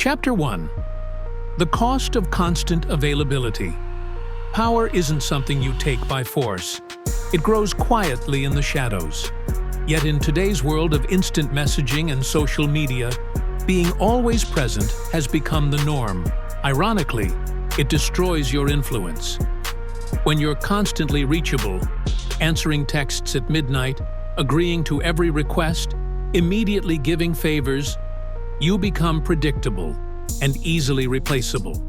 Chapter 1. The Cost of Constant Availability. Power isn't something you take by force. It grows quietly in the shadows. Yet in today's world of instant messaging and social media, being always present has become the norm. Ironically, it destroys your influence. When you're constantly reachable, answering texts at midnight, agreeing to every request, immediately giving favors, you become predictable and easily replaceable.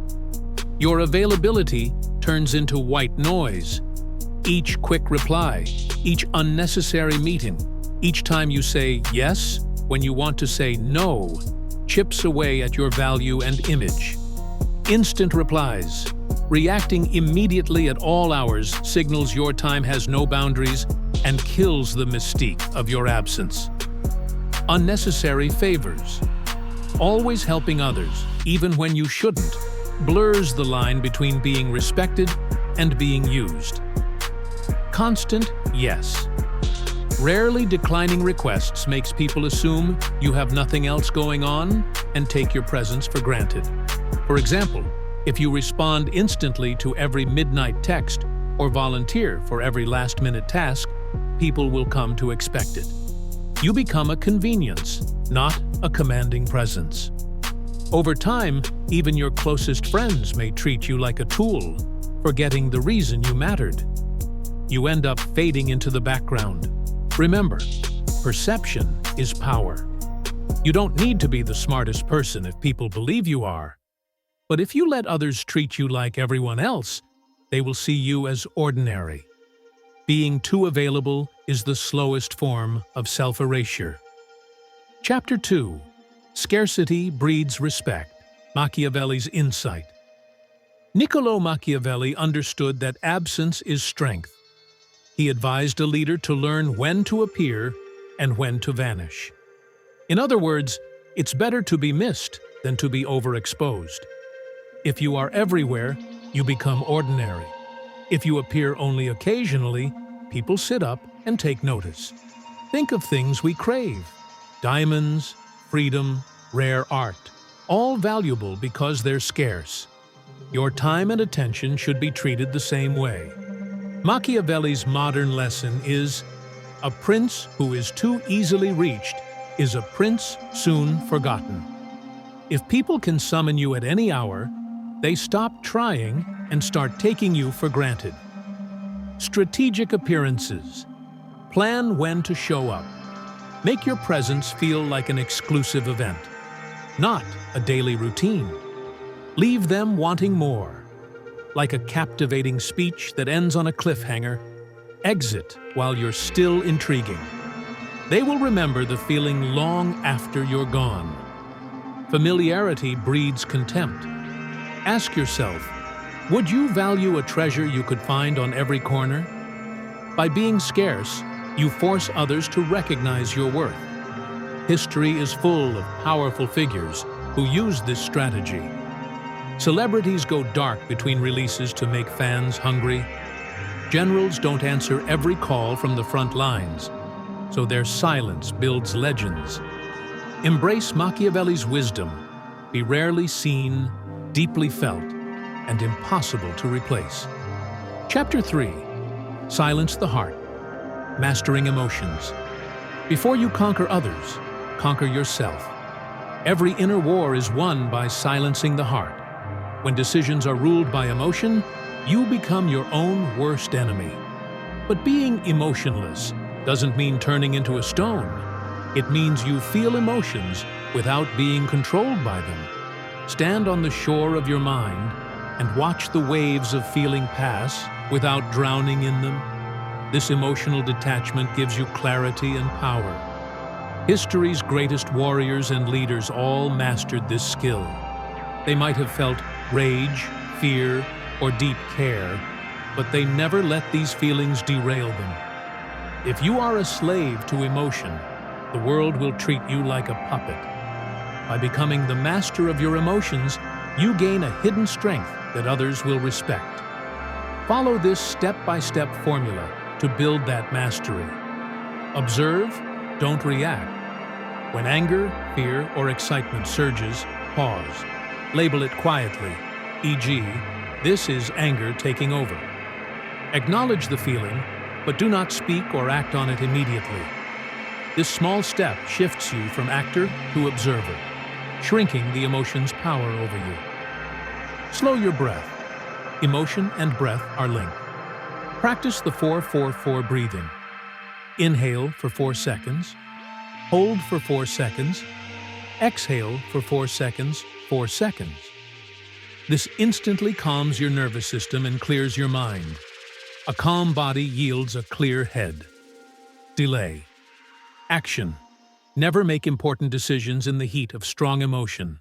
Your availability turns into white noise. Each quick reply, each unnecessary meeting, each time you say yes when you want to say no, chips away at your value and image. Instant replies, reacting immediately at all hours, signals your time has no boundaries and kills the mystique of your absence. Unnecessary favors. Always helping others, even when you shouldn't, blurs the line between being respected and being used. Constant yes. Rarely declining requests makes people assume you have nothing else going on and take your presence for granted. For example, if you respond instantly to every midnight text or volunteer for every last-minute task, people will come to expect it. You become a convenience, not a commanding presence. Over time, even your closest friends may treat you like a tool, forgetting the reason you mattered. You end up fading into the background. Remember, perception is power. You don't need to be the smartest person if people believe you are. But if you let others treat you like everyone else, they will see you as ordinary. Being too available is the slowest form of self-erasure. Chapter 2. Scarcity breeds respect. Machiavelli's insight. Niccolò Machiavelli understood that absence is strength. He advised a leader to learn when to appear and when to vanish. In other words, it's better to be missed than to be overexposed. If you are everywhere, you become ordinary. If you appear only occasionally, people sit up and take notice. Think of things we crave. Diamonds, freedom, rare art. All valuable because they're scarce. Your time and attention should be treated the same way. Machiavelli's modern lesson is, a prince who is too easily reached is a prince soon forgotten. If people can summon you at any hour, they stop trying and start taking you for granted. Strategic appearances. Plan when to show up. Make your presence feel like an exclusive event, not a daily routine. Leave them wanting more. Like a captivating speech that ends on a cliffhanger, exit while you're still intriguing. They will remember the feeling long after you're gone. Familiarity breeds contempt. Ask yourself, would you value a treasure you could find on every corner? By being scarce, you force others to recognize your worth. History is full of powerful figures who use this strategy. Celebrities go dark between releases to make fans hungry. Generals don't answer every call from the front lines, so their silence builds legends. Embrace Machiavelli's wisdom. Be rarely seen, deeply felt, and impossible to replace. Chapter 3. Silence the heart. Mastering emotions. Before you conquer others, conquer yourself. Every inner war is won by silencing the heart. When decisions are ruled by emotion, you become your own worst enemy. But being emotionless doesn't mean turning into a stone. It means you feel emotions without being controlled by them. Stand on the shore of your mind and watch the waves of feeling pass without drowning in them. This emotional detachment gives you clarity and power. History's greatest warriors and leaders all mastered this skill. They might have felt rage, fear, or deep care, but they never let these feelings derail them. If you are a slave to emotion, the world will treat you like a puppet. By becoming the master of your emotions, you gain a hidden strength that others will respect. Follow this step-by-step formula to build that mastery. Observe, don't react. When anger, fear, or excitement surges, Pause. Label it quietly, e.g., this is anger taking over. Acknowledge the feeling, but do not speak or act on it immediately. This small step shifts you from actor to observer, shrinking the emotion's power over you. Slow your breath. Emotion and breath are linked. Practice the 4-4-4 breathing. Inhale for 4 seconds. Hold for 4 seconds. Exhale for 4 seconds, 4 seconds. This instantly calms your nervous system and clears your mind. A calm body yields a clear head. Delay. Action. Never make important decisions in the heat of strong emotion.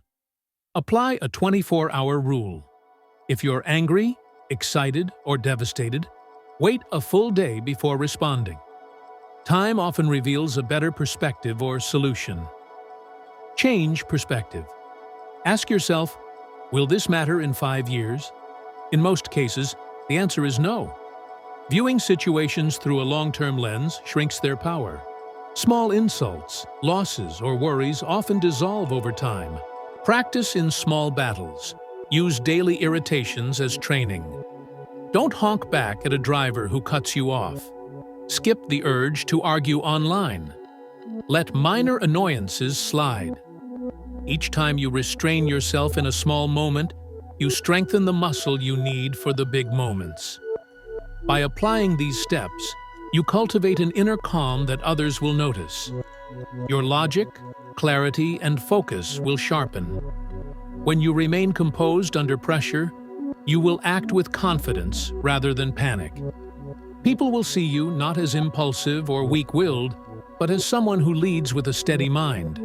Apply a 24-hour rule. If you're angry, excited, or devastated, wait a full day before responding. Time often reveals a better perspective or solution. Change perspective. Ask yourself, will this matter in 5 years? In most cases, the answer is no. Viewing situations through a long-term lens shrinks their power. Small insults, losses, or worries often dissolve over time. Practice in small battles. Use daily irritations as training. Don't honk back at a driver who cuts you off. Skip the urge to argue online. Let minor annoyances slide. Each time you restrain yourself in a small moment, you strengthen the muscle you need for the big moments. By applying these steps, you cultivate an inner calm that others will notice. Your logic, clarity, and focus will sharpen. When you remain composed under pressure, you will act with confidence rather than panic. People will see you not as impulsive or weak-willed, but as someone who leads with a steady mind.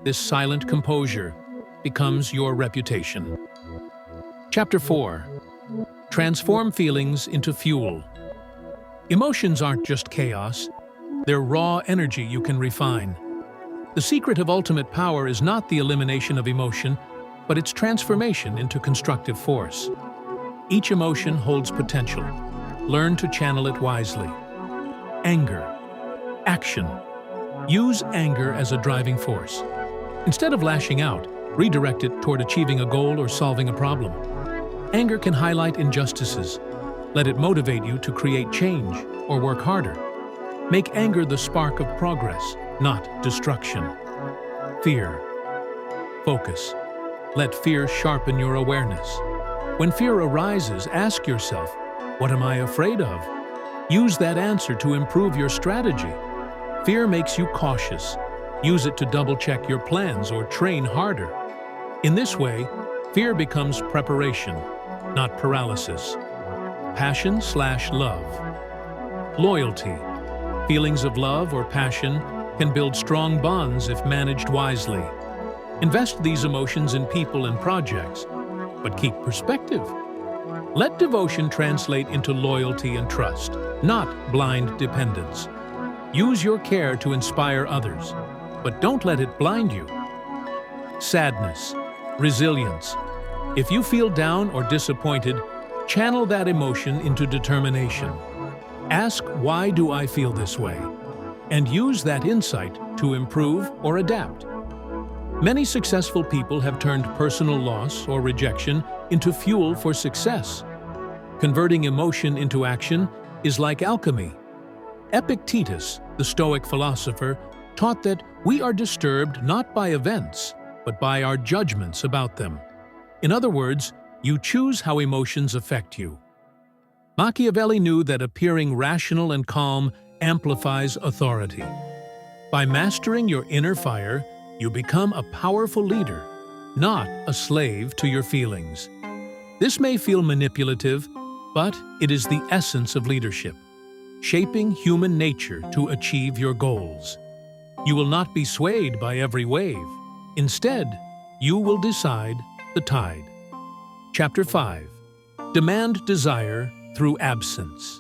This silent composure becomes your reputation. Chapter 4. Transform feelings into fuel. Emotions aren't just chaos, they're raw energy you can refine. The secret of ultimate power is not the elimination of emotion, but its transformation into constructive force. Each emotion holds potential. Learn to channel it wisely. Anger. Action. Use anger as a driving force. Instead of lashing out, redirect it toward achieving a goal or solving a problem. Anger can highlight injustices. Let it motivate you to create change or work harder. Make anger the spark of progress, not destruction. Fear. Focus. Let fear sharpen your awareness. When fear arises, ask yourself, what am I afraid of? Use that answer to improve your strategy. Fear makes you cautious. Use it to double-check your plans or train harder. In this way, fear becomes preparation, not paralysis. Passion/love. Loyalty. Feelings of love or passion can build strong bonds if managed wisely. Invest these emotions in people and projects, but keep perspective. Let devotion translate into loyalty and trust, not blind dependence. Use your care to inspire others, but don't let it blind you. Sadness. Resilience. If you feel down or disappointed, channel that emotion into determination. Ask, why do I feel this way? And use that insight to improve or adapt. Many successful people have turned personal loss or rejection into fuel for success. Converting emotion into action is like alchemy. Epictetus, the Stoic philosopher, taught that we are disturbed not by events, but by our judgments about them. In other words, you choose how emotions affect you. Machiavelli knew that appearing rational and calm amplifies authority. By mastering your inner fire, you become a powerful leader, not a slave to your feelings. This may feel manipulative, but it is the essence of leadership, shaping human nature to achieve your goals. You will not be swayed by every wave. Instead, you will decide the tide. Chapter 5. Demand desire through absence.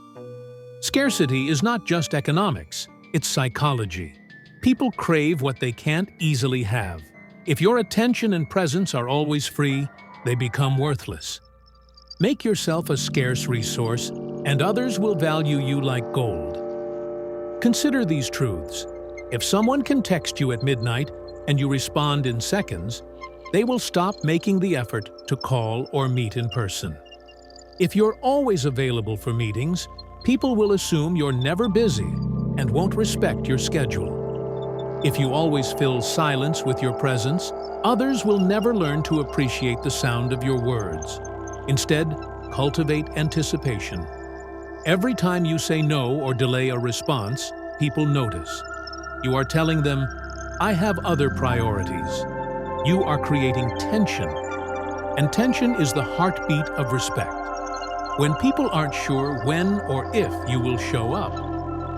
Scarcity is not just economics, it's psychology. People crave what they can't easily have. If your attention and presence are always free, they become worthless. Make yourself a scarce resource, and others will value you like gold. Consider these truths. If someone can text you at midnight and you respond in seconds, They will stop making the effort to call or meet in person. If you're always available for meetings, people will assume you're never busy and won't respect your schedule. If you always fill silence with your presence, others will never learn to appreciate the sound of your words. Instead, cultivate anticipation. Every time you say no or delay a response, people notice. You are telling them, "I have other priorities." You are creating tension, and tension is the heartbeat of respect. When people aren't sure when or if you will show up,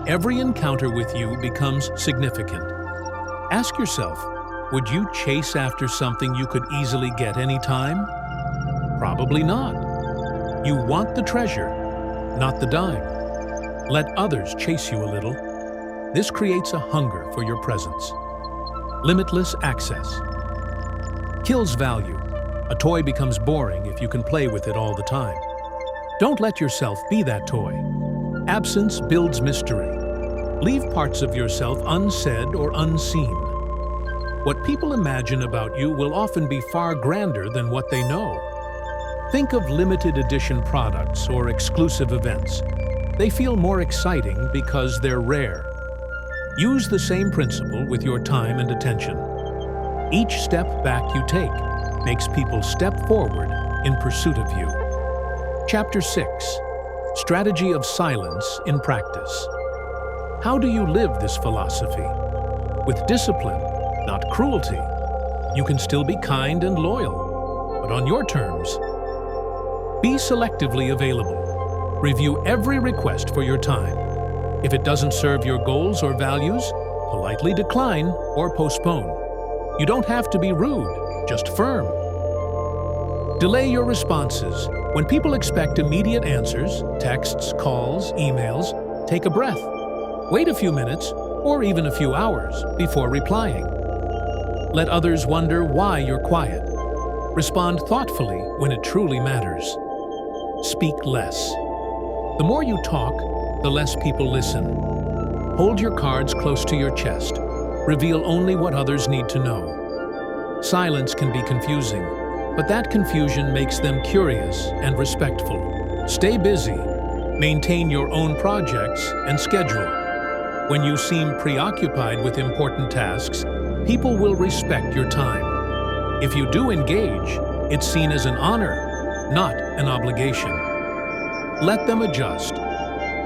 every encounter with you becomes significant. Ask yourself, would you chase after something you could easily get anytime? Probably not. You want the treasure, not the dime. Let others chase you a little. This creates a hunger for your presence. Limitless access kills value. A toy becomes boring if you can play with it all the time. Don't let yourself be that toy. Absence builds mystery. Leave parts of yourself unsaid or unseen. What people imagine about you will often be far grander than what they know. Think of limited edition products or exclusive events. They feel more exciting because they're rare. Use the same principle with your time and attention. Each step back you take makes people step forward in pursuit of you. Chapter 6. Strategy of Silence in Practice. How do you live this philosophy? With discipline, not cruelty. You can still be kind and loyal, but on your terms. Be selectively available. Review every request for your time. If it doesn't serve your goals or values, politely decline or postpone. You don't have to be rude, just firm. Delay your responses. When people expect immediate answers, texts, calls, emails, take a breath. Wait a few minutes, or even a few hours, before replying. Let others wonder why you're quiet. Respond thoughtfully when it truly matters. Speak less. The more you talk, the less people listen. Hold your cards close to your chest. Reveal only what others need to know. Silence can be confusing, but that confusion makes them curious and respectful. Stay busy. Maintain your own projects and schedule. When you seem preoccupied with important tasks, people will respect your time. If you do engage, it's seen as an honor, not an obligation. Let them adjust.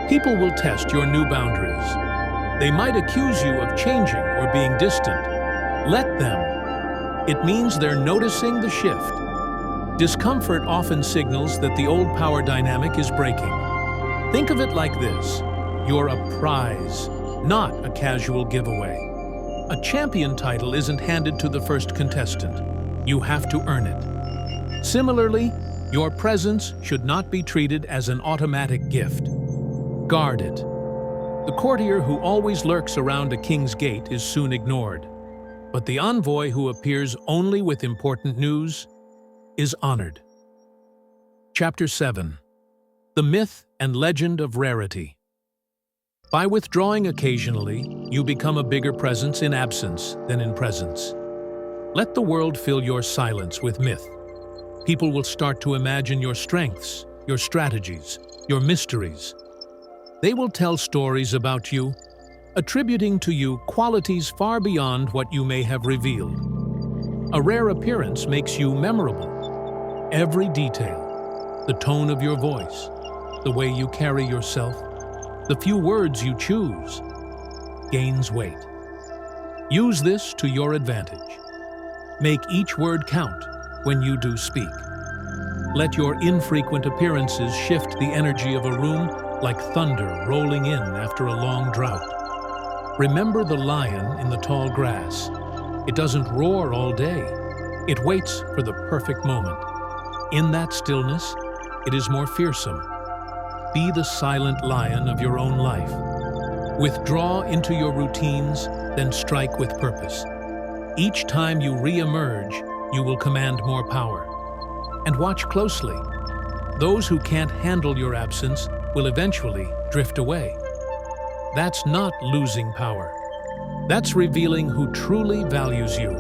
People will test your new boundaries. They might accuse you of changing or being distant. Let them. It means they're noticing the shift. Discomfort often signals that the old power dynamic is breaking. Think of it like this. You're a prize, not a casual giveaway. A champion title isn't handed to the first contestant. You have to earn it. Similarly, your presence should not be treated as an automatic gift. Guard it. The courtier who always lurks around a king's gate is soon ignored, but the envoy who appears only with important news is honored. Chapter 7. The Myth and Legend of Rarity. By withdrawing occasionally, you become a bigger presence in absence than in presence. Let the world fill your silence with myth. People will start to imagine your strengths, your strategies, your mysteries. They will tell stories about you, attributing to you qualities far beyond what you may have revealed. A rare appearance makes you memorable. Every detail, the tone of your voice, the way you carry yourself, the few words you choose, gains weight. Use this to your advantage. Make each word count when you do speak. Let your infrequent appearances shift the energy of a room like thunder rolling in after a long drought. Remember the lion in the tall grass. It doesn't roar all day. It waits for the perfect moment. In that stillness, it is more fearsome. Be the silent lion of your own life. Withdraw into your routines, then strike with purpose. Each time you re-emerge, you will command more power. And watch closely. Those who can't handle your absence will eventually drift away. That's not losing power. That's revealing who truly values you.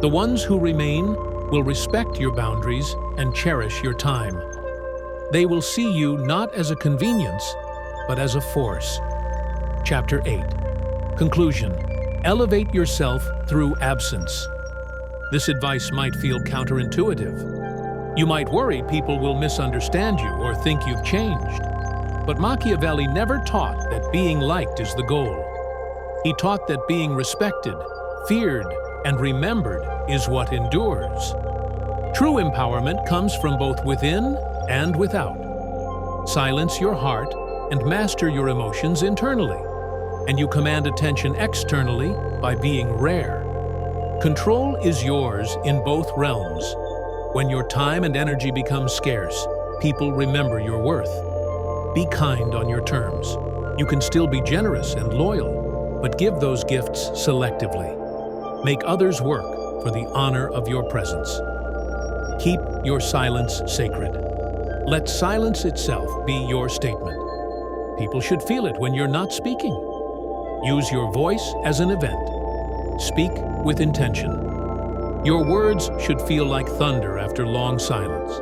The ones who remain will respect your boundaries and cherish your time. They will see you not as a convenience, but as a force. Chapter 8. Conclusion. Elevate yourself through absence. This advice might feel counterintuitive. You might worry people will misunderstand you or think you've changed. But Machiavelli never taught that being liked is the goal. He taught that being respected, feared, and remembered is what endures. True empowerment comes from both within and without. Silence your heart and master your emotions internally, and you command attention externally by being rare. Control is yours in both realms. When your time and energy become scarce, people remember your worth. Be kind on your terms. You can still be generous and loyal, but give those gifts selectively. Make others work for the honor of your presence. Keep your silence sacred. Let silence itself be your statement. People should feel it when you're not speaking. Use your voice as an event. Speak with intention. Your words should feel like thunder after long silence.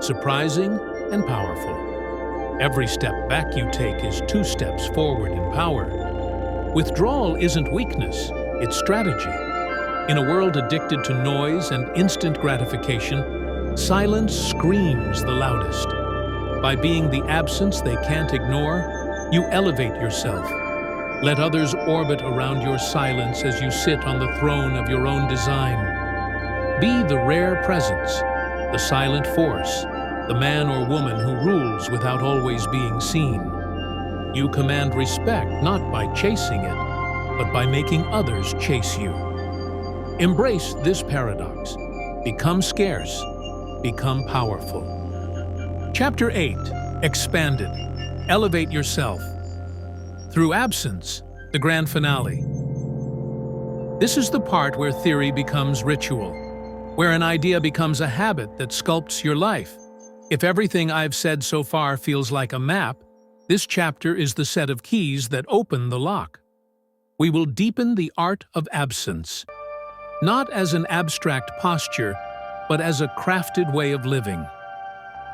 Surprising and powerful. Every step back you take is 2 steps forward in power. Withdrawal isn't weakness, it's strategy. In a world addicted to noise and instant gratification, silence screams the loudest. By being the absence they can't ignore, you elevate yourself. Let others orbit around your silence as you sit on the throne of your own design. Be the rare presence, the silent force, the man or woman who rules without always being seen. You command respect not by chasing it, but by making others chase you. Embrace this paradox. Become scarce, become powerful. Chapter 8. Expanded. Elevate yourself. Through absence, the grand finale. This is the part where theory becomes ritual, where an idea becomes a habit that sculpts your life. If everything I've said so far feels like a map, this chapter is the set of keys that open the lock. We will deepen the art of absence, not as an abstract posture, but as a crafted way of living.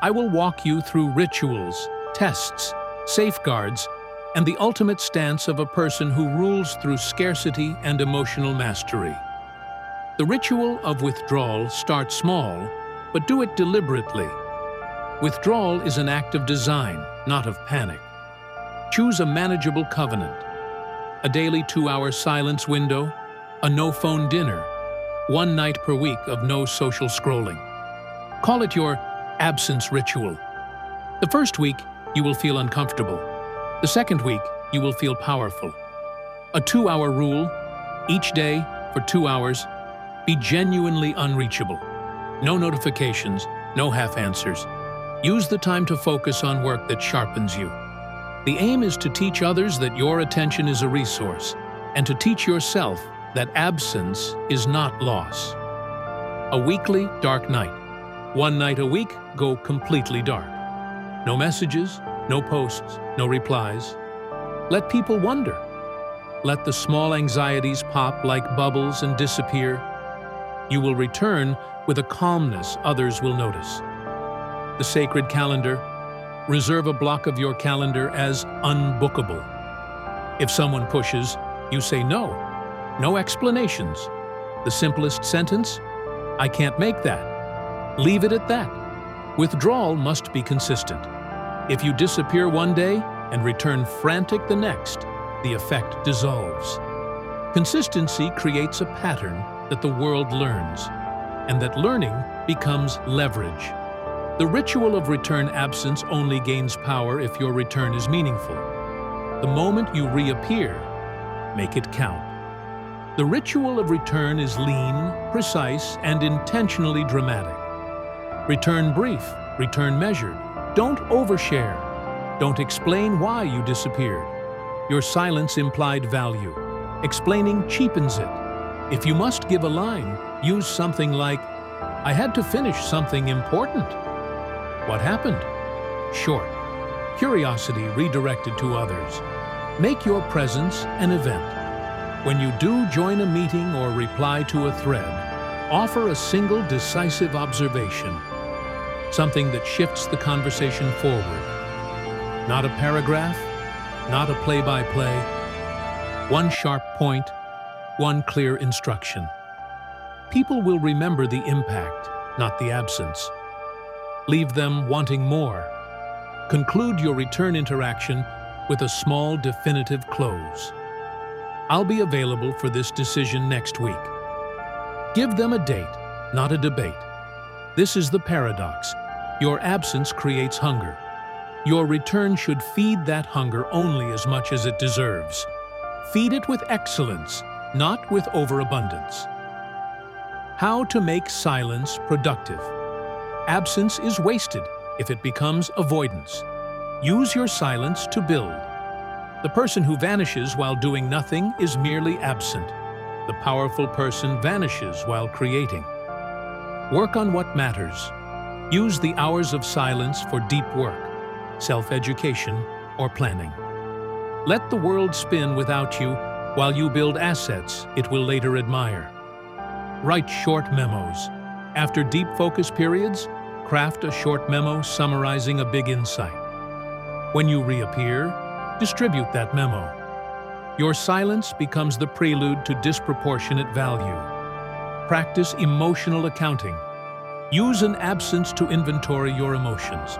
I will walk you through rituals, tests, safeguards, and the ultimate stance of a person who rules through scarcity and emotional mastery. The ritual of withdrawal starts small, but do it deliberately. Withdrawal is an act of design, not of panic. Choose a manageable covenant. A daily 2-hour silence window, a no-phone dinner, 1 night per week of no social scrolling. Call it your absence ritual. The first week, you will feel uncomfortable. The second week, you will feel powerful. A 2-hour rule, each day for 2 hours, be genuinely unreachable. No notifications, no half answers. Use the time to focus on work that sharpens you. The aim is to teach others that your attention is a resource, and to teach yourself that absence is not loss. A weekly dark night. 1 night a week, go completely dark. No messages, no posts, no replies. Let people wonder. Let the small anxieties pop like bubbles and disappear. You will return with a calmness others will notice. The sacred calendar. Reserve a block of your calendar as unbookable. If someone pushes, you say no. No explanations. The simplest sentence, I can't make that. Leave it at that. Withdrawal must be consistent. If you disappear one day and return frantic the next, the effect dissolves. Consistency creates a pattern that the world learns, and that learning becomes leverage. The ritual of return absence only gains power if your return is meaningful. The moment you reappear, make it count. The ritual of return is lean, precise, and intentionally dramatic. Return brief, return measured. Don't overshare. Don't explain why you disappeared. Your silence implied value. Explaining cheapens it. If you must give a line, use something like, I had to finish something important. What happened? Short. Curiosity redirected to others. Make your presence an event. When you do join a meeting or reply to a thread, Offer a single decisive observation, something that shifts the conversation forward. Not a paragraph, not a play-by-play, one sharp point, one clear instruction. People will remember the impact, not the absence. Leave them wanting more. Conclude your return interaction with a small, definitive close. I'll be available for this decision next week. Give them a date, not a debate. This is the paradox. Your absence creates hunger. Your return should feed that hunger only as much as it deserves. Feed it with excellence, not with overabundance. How to make silence productive. Absence is wasted if it becomes avoidance. Use your silence to build. The person who vanishes while doing nothing is merely absent. The powerful person vanishes while creating. Work on what matters. Use the hours of silence for deep work, self-education, or planning. Let the world spin without you while you build assets it will later admire. Write short memos. After deep focus periods, craft a short memo summarizing a big insight. When you reappear, distribute that memo. Your silence becomes the prelude to disproportionate value. Practice emotional accounting. Use an absence to inventory your emotions.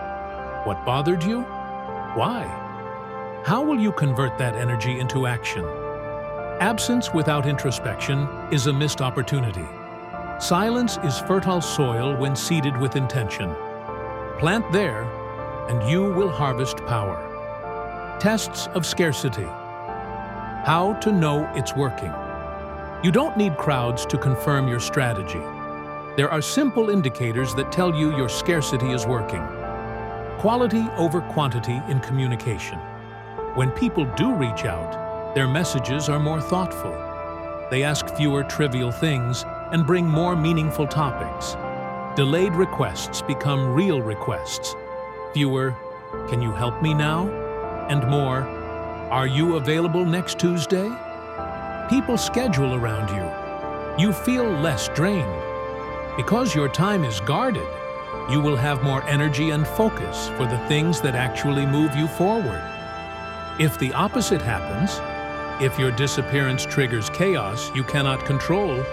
What bothered you? Why? How will you convert that energy into action? Absence without introspection is a missed opportunity. Silence is fertile soil when seeded with intention. Plant there, and you will harvest power. Tests of scarcity. How to know it's working. You don't need crowds to confirm your strategy. There are simple indicators that tell you your scarcity is working. Quality over quantity in communication. When people do reach out, their messages are more thoughtful. They ask fewer trivial things and bring more meaningful topics. Delayed requests become real requests. Fewer, "Can you help me now?" and more, "Are you available next Tuesday?" People schedule around you. You feel less drained. Because your time is guarded, you will have more energy and focus for the things that actually move you forward. If the opposite happens, if your disappearance triggers chaos you cannot control,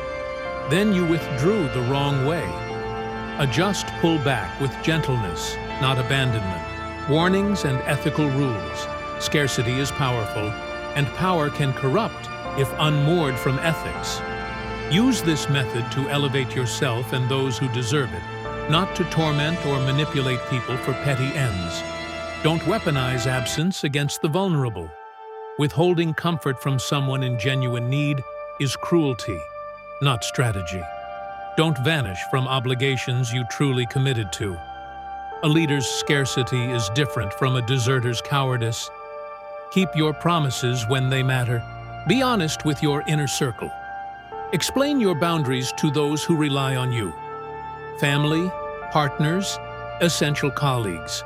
then you withdrew the wrong way. Adjust, pull back with gentleness, not abandonment. Warnings and ethical rules. Scarcity is powerful, and power can corrupt if unmoored from ethics. Use this method to elevate yourself and those who deserve it, not to torment or manipulate people for petty ends. Don't weaponize absence against the vulnerable. Withholding comfort from someone in genuine need is cruelty, not strategy. Don't vanish from obligations you truly committed to. A leader's scarcity is different from a deserter's cowardice. Keep your promises when they matter. Be honest with your inner circle. Explain your boundaries to those who rely on you. Family, partners, essential colleagues.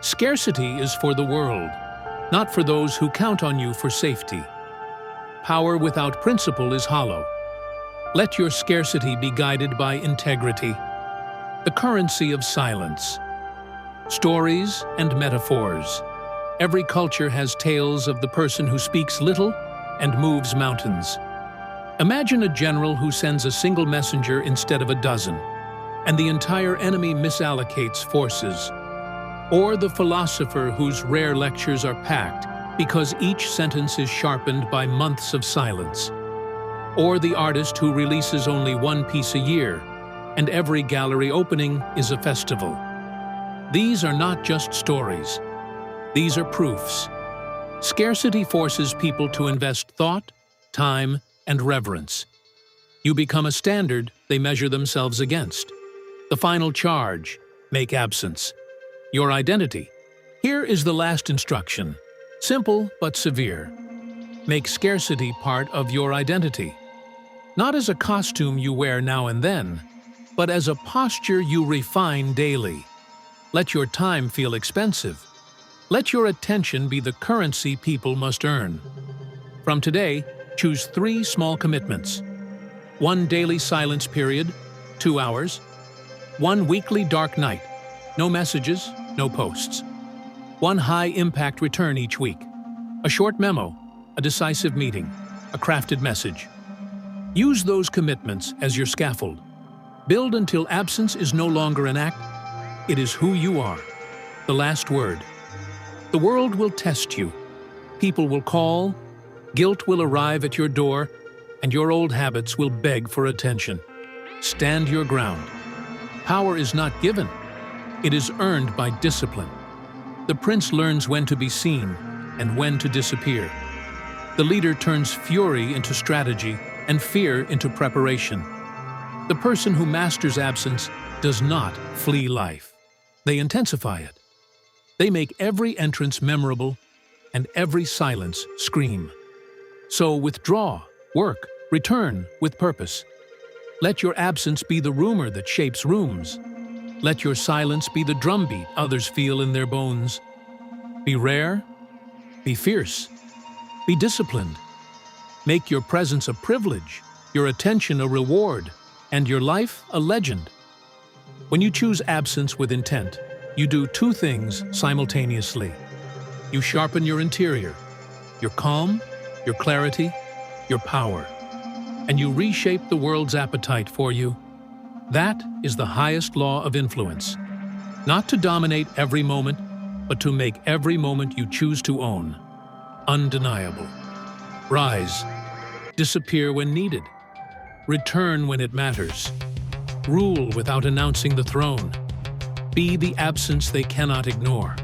Scarcity is for the world, not for those who count on you for safety. Power without principle is hollow. Let your scarcity be guided by integrity. The currency of silence. Stories and metaphors. Every culture has tales of the person who speaks little and moves mountains. Imagine a general who sends a single messenger instead of a dozen, and the entire enemy misallocates forces. Or the philosopher whose rare lectures are packed because each sentence is sharpened by months of silence. Or the artist who releases only one piece a year, and every gallery opening is a festival. These are not just stories. These are proofs. Scarcity forces people to invest thought, time, and reverence. You become a standard they measure themselves against. The final charge: make absence your identity. Here is the last instruction. Simple but severe. Make scarcity part of your identity. Not as a costume you wear now and then, but as a posture you refine daily. Let your time feel expensive. Let your attention be the currency people must earn. From today, choose 3 small commitments. 1 daily silence period, 2 hours. 1 weekly dark night, no messages, no posts. 1 high-impact return each week. A short memo, a decisive meeting, a crafted message. Use those commitments as your scaffold. Build until absence is no longer an act, it is who you are. The last word. The world will test you. People will call, guilt will arrive at your door, and your old habits will beg for attention. Stand your ground. Power is not given, it is earned by discipline. The prince learns when to be seen and when to disappear. The leader turns fury into strategy and fear into preparation. The person who masters absence does not flee life. They intensify it. They make every entrance memorable and every silence scream. So withdraw, work, return with purpose. Let your absence be the rumor that shapes rooms. Let your silence be the drumbeat others feel in their bones. Be rare, be fierce, be disciplined. Make your presence a privilege, your attention a reward, and your life a legend. When you choose absence with intent, you do 2 things simultaneously. You sharpen your interior, your calm, your clarity, your power, and you reshape the world's appetite for you. That is the highest law of influence. Not to dominate every moment, but to make every moment you choose to own undeniable. Rise, disappear when needed, return when it matters, rule without announcing the throne. Be the absence they cannot ignore.